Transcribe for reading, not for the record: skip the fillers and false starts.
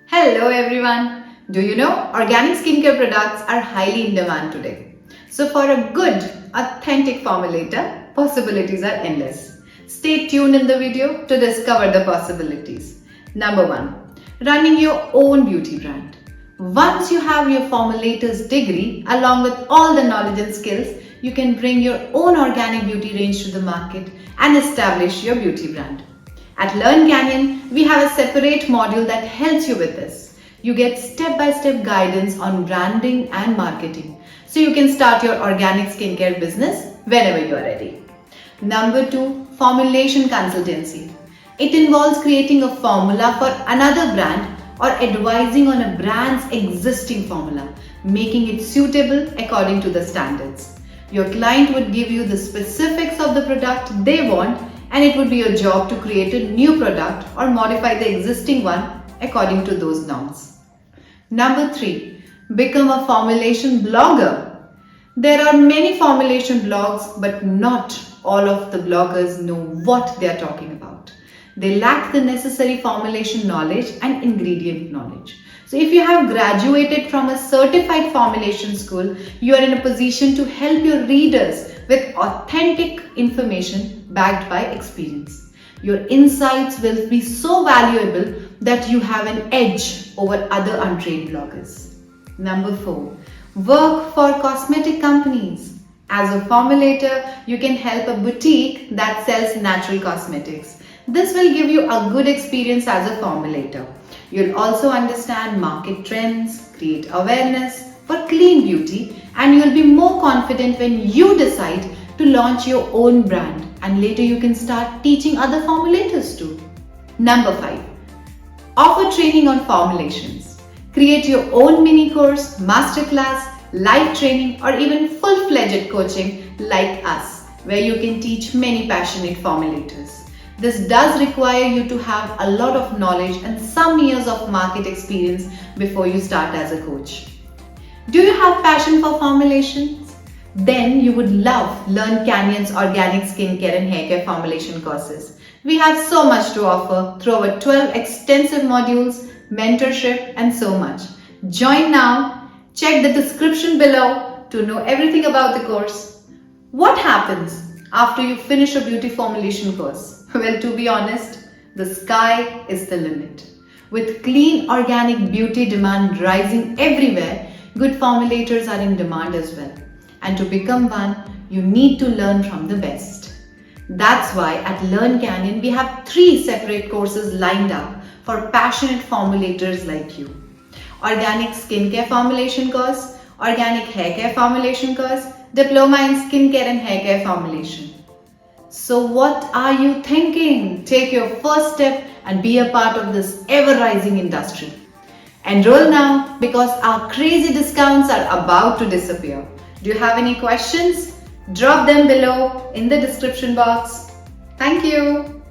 Hello everyone! Do you know organic skincare products are highly in demand today? So for a good, authentic formulator, possibilities are endless. Stay tuned in the video to discover the possibilities. Number 1. Running your own beauty brand. Once you have your formulator's degree along with all the knowledge and skills, you can bring your own organic beauty range to the market and establish your beauty brand. At Learn Canyon, we have a separate module that helps you with this. You get step-by-step guidance on branding and marketing, so you can start your organic skincare business whenever you are ready. Number 2, formulation consultancy. It involves creating a formula for another brand or advising on a brand's existing formula, making it suitable according to the standards. Your client would give you the specifics of the product they want, and it would be your job to create a new product or modify the existing one according to those norms. Number 3, become a formulation blogger. There are many formulation blogs, but not all of the bloggers know what they are talking about. They lack the necessary formulation knowledge and ingredient knowledge. So if you have graduated from a certified formulation school, you are in a position to help your readers with authentic information backed by experience. Your insights will be so valuable that you have an edge over other untrained bloggers. Number 4, work for cosmetic companies. As a formulator, you can help a boutique that sells natural cosmetics. This will give you a good experience as a formulator. You'll also understand market trends, create awareness for clean beauty, and you'll be more confident when you decide to launch your own brand, and later you can start teaching other formulators too. Number 5, offer training on formulations. Create your own mini course, masterclass, live training, or even full-fledged coaching like us, where you can teach many passionate formulators. This does require you to have a lot of knowledge and some years of market experience before you start as a coach. Do you have passion for formulations? Then you would love Learn Canyon's organic skincare and haircare formulation courses. We have so much to offer through our 12 extensive modules, mentorship, and so much. Join now. Check the description below to know everything about the course. What happens after you finish a beauty formulation course? Well, to be honest, the sky is the limit. With clean organic beauty demand rising everywhere, good formulators are in demand as well. And to become one, you need to learn from the best. That's why at Learn Canyon, we have 3 separate courses lined up for passionate formulators like you. Organic skincare formulation course, organic haircare formulation course, Diploma in skincare and haircare formulation. So what are you thinking? Take your first step and be a part of this ever-rising industry. Enroll now because our crazy discounts are about to disappear. Do you have any questions? Drop them below in the description box. Thank you.